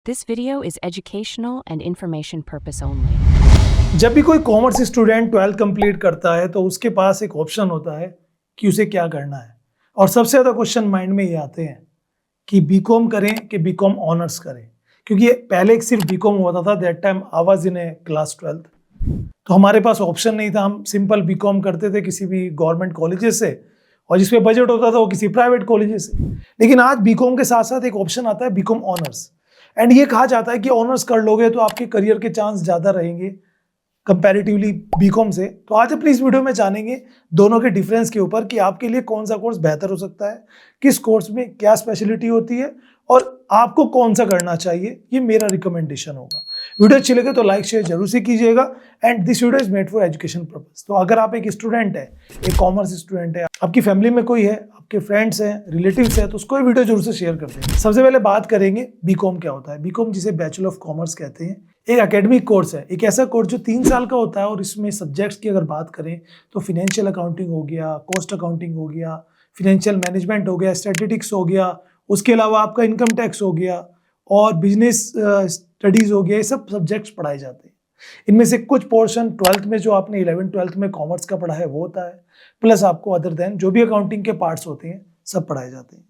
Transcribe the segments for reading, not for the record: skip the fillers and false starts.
This video is educational and information purpose only. जब भी कोई कॉमर्स स्टूडेंट 12th कंप्लीट करता है तो उसके पास एक ऑप्शन होता है कि उसे क्या करना है। और सबसे ज़्यादा क्वेश्चन माइंड में ये आते हैं कि बीकॉम करें कि बीकॉम ऑनर्स करें, क्योंकि पहले एक सिर्फ बीकॉम होता था। That time I was in A class 12th, तो हमारे पास ऑप्शन नहीं था। हम सिंपल बीकॉम करते थे किसी भी गवर्नमेंट कॉलेजेस से, और जिसपे बजट होता था वो किसी प्राइवेट कॉलेजेस से। लेकिन आज बीकॉम के साथ साथ एक ऑप्शन आता है बीकॉम ऑनर्स, एंड ये कहा जाता है कि ऑनर्स कर लोगे तो आपके करियर के चांस ज़्यादा रहेंगे कंपैरेटिवली बीकॉम से। तो आज अपनी इस वीडियो में जानेंगे दोनों के डिफरेंस के ऊपर कि आपके लिए कौन सा कोर्स बेहतर हो सकता है, किस कोर्स में क्या स्पेशलिटी होती है और आपको कौन सा करना चाहिए। ये मेरा रिकमेंडेशन होगा। वीडियो अच्छी लगे तो लाइक शेयर जरूर से कीजिएगा, and this video is made for education purpose. तो अगर आप एक स्टूडेंट है, एक कॉमर्स स्टूडेंट है, आपकी फैमिली में कोई है, आपके फ्रेंड्स हैं, रिलेटिव्स हैं, तो उसको ये वीडियो जरूर से शेयर कर दें। सबसे पहले बात करेंगे बीकॉम क्या होता है। बीकॉम जिसे बैचलर ऑफ कॉमर्स कहते हैं, एक एकेडमिक कोर्स है, एक ऐसा कोर्स जो 3 साल का होता है। और इसमें सब्जेक्ट्स की अगर बात करें तो फिनेंशियल अकाउंटिंग हो गया, कॉस्ट अकाउंटिंग हो गया, फिनेंशियल मैनेजमेंट हो गया, स्टैटिस्टिक्स हो गया, उसके अलावा आपका इनकम टैक्स हो गया और बिजनेस स्टडीज़ हो गया। ये सब सब्जेक्ट्स पढ़ाए जाते हैं। इनमें से कुछ पोर्शन 12th में जो आपने 11th-12th में कॉमर्स का पढ़ा है वो होता है, प्लस आपको अदर देन जो भी अकाउंटिंग के पार्ट्स होते हैं सब पढ़ाए जाते हैं।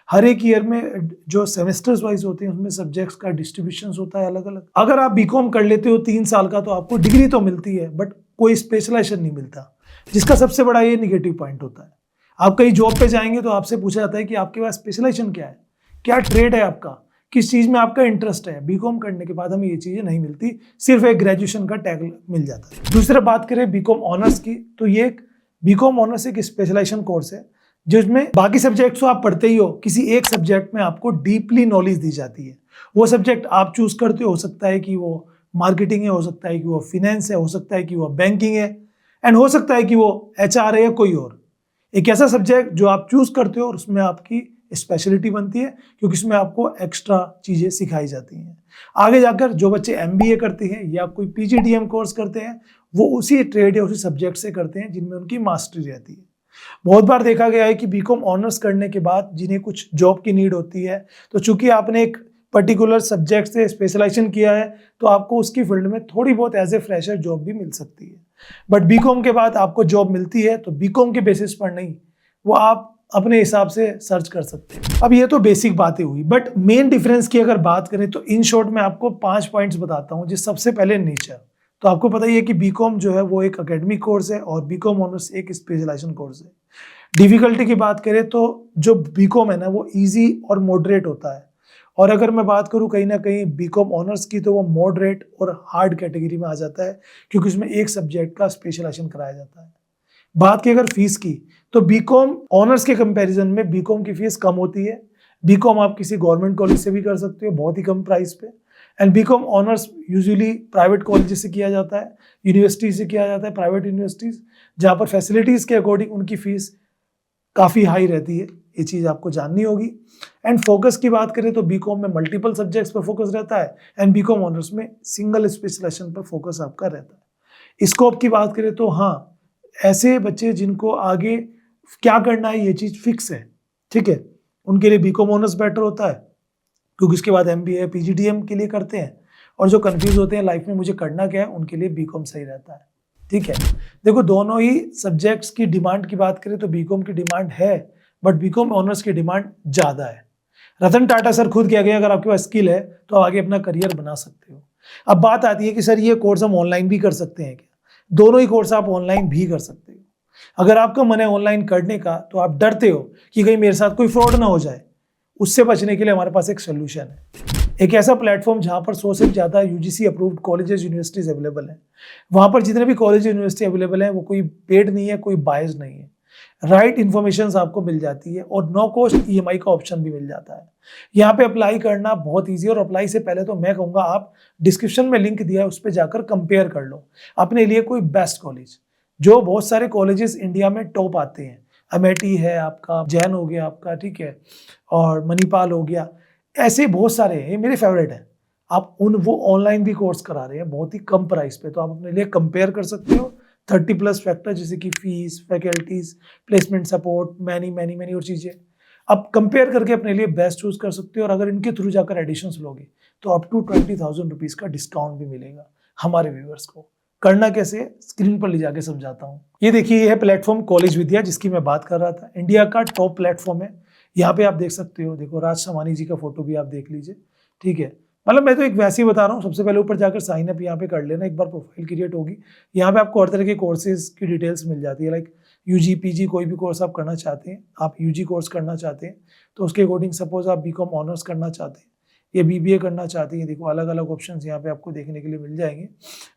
हर एक ईयर में जो सेमेस्टर्स वाइज होते हैं उसमें सब्जेक्ट्स का डिस्ट्रीब्यूशन होता है अलग अलग। अगर आप बीकॉम कर लेते हो 3 साल का तो आपको डिग्री तो मिलती है, बट कोई स्पेशलाइजेशन नहीं मिलता, जिसका सबसे बड़ा ये निगेटिव पॉइंट होता है। आप कहीं जॉब पे जाएंगे तो आपसे पूछा जाता है कि आपके पास स्पेशलाइजेशन क्या है, क्या ट्रेड है आपका, किस चीज़ में आपका इंटरेस्ट है। बीकॉम करने के बाद हमें ये चीज़ें नहीं मिलती, सिर्फ एक ग्रेजुएशन का टैग मिल जाता है। दूसरा बात करें बीकॉम ऑनर्स की, तो ये बीकॉम ऑनर्स एक स्पेशलाइजेशन कोर्स है जिसमें बाकी सब्जेक्ट्स तो आप पढ़ते ही हो, किसी एक सब्जेक्ट में आपको डीपली नॉलेज दी जाती है। वो सब्जेक्ट आप चूज करते हो सकता है कि वो मार्केटिंग है, हो सकता है कि वो फिनेंस है, हो सकता है कि वो बैंकिंग है, एंड हो सकता है कि वो HR है या कोई और। एक ऐसा सब्जेक्ट जो आप चूज करते हो और उसमें आपकी स्पेशलिटी बनती है, क्योंकि इसमें आपको एक्स्ट्रा चीज़ें सिखाई जाती हैं। आगे जाकर जो बच्चे MBA करते हैं या कोई PGDM कोर्स करते हैं वो उसी ट्रेड या उसी सब्जेक्ट से करते हैं जिनमें उनकी मास्टरी रहती है। बहुत बार देखा गया है कि बीकॉम ऑनर्स करने के बाद जिन्हें कुछ जॉब की नीड होती है, तो चूंकि आपने एक पर्टिकुलर सब्जेक्ट से स्पेशलाइजेशन किया है तो आपको उसकी फील्ड में थोड़ी बहुत एज ए फ्रेशर जॉब भी मिल सकती है। बट बीकॉम के बाद आपको जॉब मिलती है तो बीकॉम के बेसिस पर नहीं, वो आप अपने हिसाब से सर्च कर सकते हैं। अब ये तो बेसिक बातें हुई, बट मेन डिफरेंस की अगर बात करें तो इन शॉर्ट मैं आपको 5 पॉइंट्स बताता हूँ। जिस सबसे पहले नेचर, तो आपको पता ही है कि बीकॉम जो है वो एक एकेडमिक कोर्स है और बीकॉम ऑनर्स एक स्पेशलाइजेशन कोर्स है। डिफिकल्टी की बात करें तो जो बीकॉम है ना वो इजी और मॉडरेट होता है, और अगर मैं बात करूं कहीं ना कहीं बीकॉम ऑनर्स की तो वो मॉडरेट और हार्ड कैटेगरी में आ जाता है, क्योंकि उसमें एक सब्जेक्ट का स्पेशलाइजेशन कराया जाता है। बात की अगर फीस की तो बीकॉम ऑनर्स के कंपैरिजन में बीकॉम की फीस कम होती है। बीकॉम आप किसी गवर्नमेंट कॉलेज से भी कर सकते हो बहुत ही कम प्राइस पे, and BCom honours usually private college से किया जाता है, यूनिवर्सिटी से किया जाता है, प्राइवेट यूनिवर्सिटीज़, जहाँ पर फैसिलिटीज़ के अकॉर्डिंग उनकी फीस काफ़ी हाई रहती है। ये चीज़ आपको जाननी होगी। एंड फोकस की बात करें तो बीकॉम में मल्टीपल सब्जेक्ट्स पर फोकस रहता है, एंड बीकॉम ऑनर्स में सिंगल स्पेशलाइजेशन पर फोकस आपका रहता है। स्कोप की बात करें तो हाँ, ऐसे बच्चे जिनको आगे क्या करना है ये चीज़ फिक्स है, ठीक है, उनके लिए बीकॉम ऑनर्स बेटर होता है, क्योंकि उसके बाद MBA PGDM के लिए करते हैं। और जो कंफ्यूज होते हैं लाइफ में मुझे करना क्या है, उनके लिए बीकॉम सही रहता है, ठीक है। देखो दोनों ही सब्जेक्ट्स की डिमांड की बात करें तो बीकॉम की डिमांड है, बट बीकॉम ऑनर्स की डिमांड ज़्यादा है। रतन टाटा सर खुद कह गए अगर आपके पास स्किल है तो आगे अपना करियर बना सकते हो। अब बात आती है कि सर ये कोर्स हम ऑनलाइन भी कर सकते हैं क्या? दोनों ही कोर्स आप ऑनलाइन भी कर सकते हो। अगर आपका मन है ऑनलाइन करने का तो आप डरते हो कि कहीं मेरे साथ कोई फ्रॉड ना हो जाए, उससे बचने के लिए हमारे पास एक सोल्यूशन है। एक ऐसा प्लेटफॉर्म जहाँ पर 100 से ज़्यादा UGC approved colleges universities available हैं। वहाँ पर जितने भी कॉलेज यूनिवर्सिटी अवेलेबल हैं वो कोई पेड नहीं है, कोई बायस नहीं है। राइट इन्फॉर्मेशन आपको मिल जाती है और नो कॉस्ट EMI का ऑप्शन भी मिल जाता है। यहाँ पे अप्लाई करना बहुत ईजी, और अप्लाई से पहले तो मैं कहूँगा आप डिस्क्रिप्शन में लिंक दिया है उस पर जाकर कंपेयर कर लो अपने लिए कोई बेस्ट कॉलेज। जो बहुत सारे कॉलेजेस इंडिया में टॉप आते हैं, अमेठी है आपका, जैन हो गया आपका, ठीक है, और मणिपाल हो गया, ऐसे बहुत सारे हैं, ये मेरे फेवरेट हैं। आप वो ऑनलाइन भी कोर्स करा रहे हैं बहुत ही कम प्राइस पे, तो आप अपने लिए कंपेयर कर सकते हो। 30+ फैक्टर जैसे कि fees, faculties, placement support, many और चीज़ें। अब कंपेयर करके अपने लिए बेस्ट चूज कर सकते हो, और अगर इनके थ्रू जाकर एडिशंस लोगे तो अप टू 20,000 रुपीज़ का डिस्काउंट भी मिलेगा हमारे व्यूअर्स को। करना कैसे है, स्क्रीन पर ले जाके समझाता हूँ। ये देखिए, ये है प्लेटफॉर्म कॉलेज विद्या जिसकी मैं बात कर रहा था। इंडिया का टॉप प्लेटफॉर्म है। यहाँ पे आप देख सकते हो, देखो राज समानी जी का फोटो भी आप देख लीजिए, ठीक है। मतलब मैं तो एक वैसे ही बता रहा हूँ, सबसे पहले ऊपर जाकर साइन अप यहाँ पे कर लेना, एक बार प्रोफाइल क्रिएट होगी। यहाँ पे आपको हर तरह के कोर्सेज की डिटेल्स मिल जाती है, लाइक यूजी पीजी कोई भी कोर्स आप करना चाहते हैं, आप यूजी कोर्स करना चाहते हैं तो उसके अकॉर्डिंग, सपोज आप बीकॉम ऑनर्स करना चाहते हैं या बीबीए करना चाहते हैं, देखो अलग अलग ऑप्शंस यहाँ पे आपको देखने के लिए मिल जाएंगे।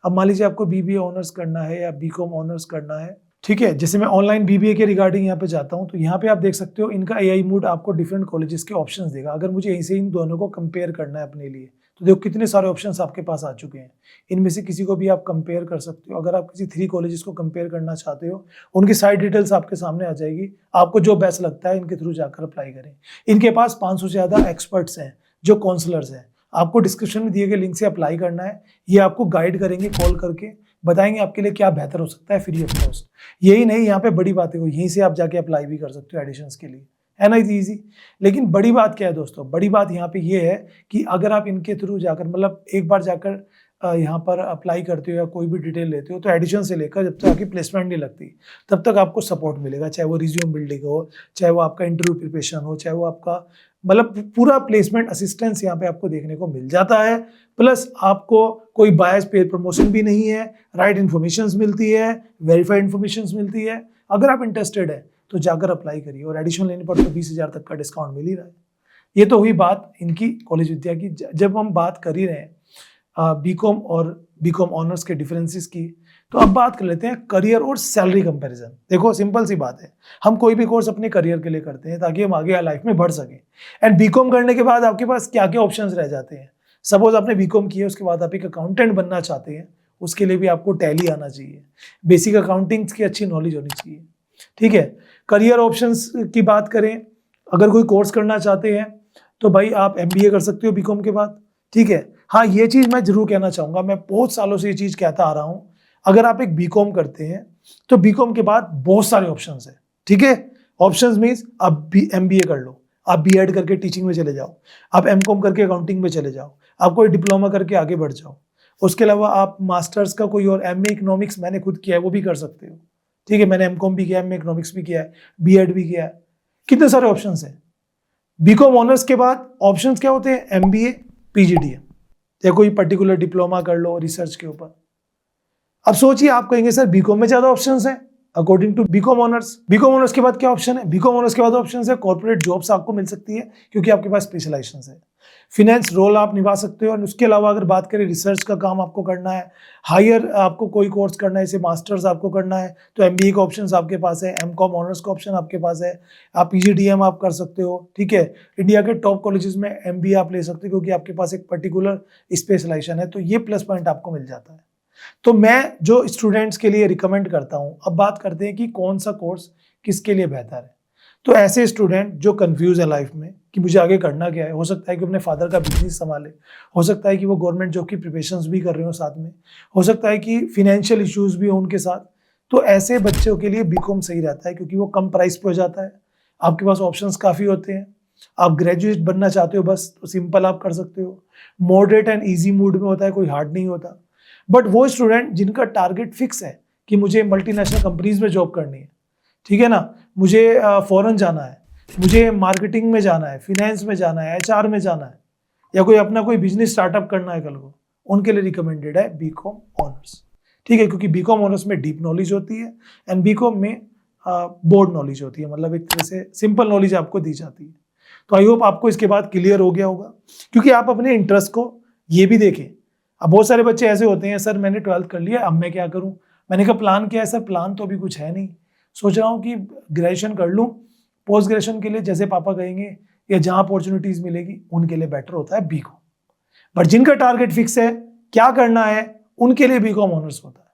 अब मान लीजिए आपको बीबीए ऑनर्स करना है या बीकॉम ऑनर्स करना है, ठीक है। जैसे मैं ऑनलाइन बीबीए के रिगार्डिंग यहाँ पे जाता हूँ तो यहाँ पे आप देख सकते हो इनका एआई मूड आपको डिफरेंट कॉलेजेस के ऑप्शंस देगा। अगर मुझे यहीं से इन दोनों को कंपेयर करना है अपने लिए, तो देखो कितने सारे ऑप्शंस आपके पास आ चुके हैं। इनमें से किसी को भी आप कंपेयर कर सकते हो। अगर आप किसी 3 कॉलेजेस को कंपेयर करना चाहते हो, उनकी साइड डिटेल्स आपके सामने आ जाएगी। आपको जो बेस्ट लगता है इनके थ्रू जाकर अप्लाई करें। इनके पास 500 से ज़्यादा एक्सपर्ट्स हैं जो काउंसलर्स हैं। आपको डिस्क्रिप्शन में दिए गए लिंक से अप्लाई करना है। ये आपको गाइड करेंगे, कॉल करके बताएंगे आपके लिए क्या बेहतर हो सकता है, फ्री ऑफ कॉस्ट। यही नहीं, यहाँ पे बड़ी बातें हो, यहीं से आप जाके अप्लाई भी कर सकते हो एडिशंस के लिए, है ना, इजी। लेकिन बड़ी बात क्या है दोस्तों, बड़ी बात यहाँ पे ये है कि अगर आप इनके थ्रू जाकर, मतलब एक बार जाकर यहाँ पर अप्लाई करते हो या कोई भी डिटेल लेते हो, तो एडिशन से लेकर जब तक आपकी प्लेसमेंट नहीं लगती तब तक आपको सपोर्ट मिलेगा। चाहे वो रिज्यूम बिल्डिंग हो, चाहे वो आपका इंटरव्यू प्रिपरेशन हो, चाहे वो आपका मतलब पूरा प्लेसमेंट असिस्टेंस यहाँ पे आपको देखने को मिल जाता है। प्लस आपको कोई बायस पेड प्रमोशन भी नहीं है, राइट इन्फॉर्मेशन मिलती है, वेरीफाइड इन्फॉर्मेशन मिलती है। अगर आप इंटरेस्टेड है तो जाकर अप्लाई करिए, और एडिशन लेने पर तो 20,000 तक का डिस्काउंट मिल ही रहा है। ये तो हुई बात इनकी कॉलेज विद्या की। जब हम बात कर ही रहे हैं बीकॉम और बीकॉम ऑनर्स के डिफरेंसेस की, तो अब बात कर लेते हैं करियर और सैलरी कंपैरिजन। देखो सिंपल सी बात है, हम कोई भी कोर्स अपने करियर के लिए करते हैं ताकि हम आगे लाइफ में बढ़ सकें। एंड बीकॉम करने के बाद आपके पास क्या क्या ऑप्शंस रह जाते हैं। सपोज आपने बीकॉम किया, उसके बाद आप एक अकाउंटेंट बनना चाहते हैं, उसके लिए भी आपको टैली आना चाहिए, बेसिक अकाउंटिंग की अच्छी नॉलेज होनी चाहिए, ठीक है। करियर ऑप्शंस की बात करें, अगर कोई कोर्स करना चाहते हैं तो भाई आप एमबीए कर सकते हो बीकॉम के बाद, ठीक है। हाँ, ये चीज़ मैं जरूर कहना चाहूँगा, मैं बहुत सालों से ये चीज़ कहता आ रहा हूँ, अगर आप एक बीकॉम करते हैं तो बीकॉम के बाद बहुत सारे ऑप्शंस हैं, ठीक है। ऑप्शंस मीन्स आप भी एमबीए कर लो, आप बीएड करके टीचिंग में चले जाओ, आप एमकॉम करके अकाउंटिंग में चले जाओ, आप कोई डिप्लोमा करके आगे बढ़ जाओ। उसके अलावा आप मास्टर्स का कोई और एमए इकोनॉमिक्स मैंने खुद किया है, वो भी कर सकते हो, ठीक है। मैंने एमकॉम भी किया है, एमए इकोनॉमिक्स भी किया है, बीएड भी किया है। कितने सारे ऑप्शंस हैं। बीकॉम ऑनर्स के बाद ऑप्शंस क्या होते हैं, एमबीए, पीजीडीएम, या कोई पर्टिकुलर डिप्लोमा कर लो रिसर्च के ऊपर। अब सोचिए, आप कहेंगे सर बीकॉम में ज्यादा ऑप्शंस हैं according to BCom honours. BCom honours के बाद क्या ऑप्शन है, बीकॉम ऑनर्स के बाद ऑप्शन है कॉर्पोरेट जॉब्स आपको मिल सकती है क्योंकि आपके पास स्पेशलाइजेशन है। फिनेंस रोल आप निभा सकते हो। और उसके अलावा अगर बात करें रिसर्च का काम आपको करना है, हायर आपको कोई कोर्स करना है, जैसे मास्टर्स आपको करना है, तो एमबीए का ऑप्शन आपके पास है, एमकॉम ऑनर्स का ऑप्शन आपके पास है, आप पीजीडीएम आप कर सकते हो, ठीक है। इंडिया के टॉप कॉलेजेस में एमबीए आप ले सकते हो क्योंकि आपके पास एक पर्टिकुलर स्पेशलाइजेशन है, तो ये प्लस पॉइंट आपको मिल जाता है। तो मैं जो स्टूडेंट्स के लिए रिकमेंड करता हूं, अब बात करते हैं कि कौन सा कोर्स किसके लिए बेहतर है। तो ऐसे स्टूडेंट जो कंफ्यूज है लाइफ में कि मुझे आगे करना क्या है, हो सकता है कि अपने फादर का बिजनेस संभाले, हो सकता है कि वो गवर्नमेंट जॉब की प्रिपरेशंस भी कर रहे हो साथ में, हो सकता है कि फिनेंशियल इश्यूज भी हो उनके साथ, तो ऐसे बच्चों के लिए बीकॉम सही रहता है क्योंकि वो कम प्राइस पे हो जाता है, आपके पास ऑप्शंस काफ़ी होते हैं। आप ग्रेजुएट बनना चाहते हो बस, तो सिंपल आप कर सकते हो, मॉडरेट एंड ईजी मूड में होता है, कोई हार्ड नहीं होता। बट वो स्टूडेंट जिनका टारगेट फिक्स है कि मुझे मल्टीनेशनल कंपनीज में जॉब करनी है, ठीक है ना, मुझे फॉरेन जाना है, मुझे मार्केटिंग में जाना है, फिनेंस में जाना है, एचआर में जाना है, या कोई अपना कोई बिजनेस स्टार्टअप करना है कल को, उनके लिए रिकमेंडेड है बीकॉम ऑनर्स, ठीक है। क्योंकि बीकॉम ऑनर्स में डीप नॉलेज होती है एंड बीकॉम में बोर्ड नॉलेज होती है, मतलब एक तरह से सिंपल नॉलेज आपको दी जाती है। तो आई होप आपको इसके बाद क्लियर हो गया होगा, क्योंकि आप अपने इंटरेस्ट को ये भी देखें। अब बहुत सारे बच्चे ऐसे होते हैं, सर मैंने 12th कर लिया, अब मैं क्या करूं। मैंने कहा प्लान क्या है सर, प्लान तो अभी कुछ है नहीं, सोच रहा हूं कि ग्रेजुएशन कर लूं, पोस्ट ग्रेजुएशन के लिए जैसे पापा कहेंगे या जहां अपॉर्चुनिटीज मिलेगी उनके लिए बेटर होता है बीकॉम। बट जिनका टारगेट फिक्स है, क्या करना है, उनके लिए बीकॉम ऑनर्स होता है,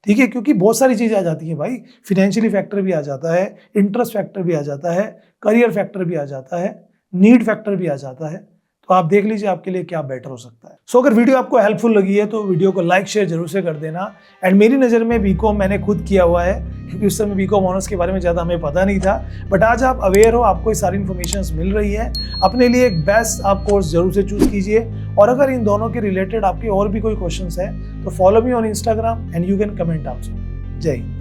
ठीक है। क्योंकि बहुत सारी चीजें आ जाती है भाई, फिनेंशियली फैक्टर भी आ जाता है, इंटरेस्ट फैक्टर भी आ जाता है, करियर फैक्टर भी आ जाता है, नीड फैक्टर भी आ जाता है। तो आप देख लीजिए आपके लिए क्या बेटर हो सकता है। सो अगर वीडियो आपको हेल्पफुल लगी है तो वीडियो को लाइक शेयर जरूर से कर देना। एंड मेरी नज़र में बीकॉम मैंने खुद किया हुआ है, क्योंकि उस समय बीकॉम ऑनर्स के बारे में ज़्यादा हमें पता नहीं था, बट आज आप अवेयर हो, आपको ये सारी इन्फॉर्मेशन मिल रही है। अपने लिए एक बेस्ट आप कोर्स जरूर से चूज़ कीजिए। और अगर इन दोनों के रिलेटेड आपके और भी कोई क्वेश्चंस है तो follow me on Instagram and you can comment also. जय हिंद।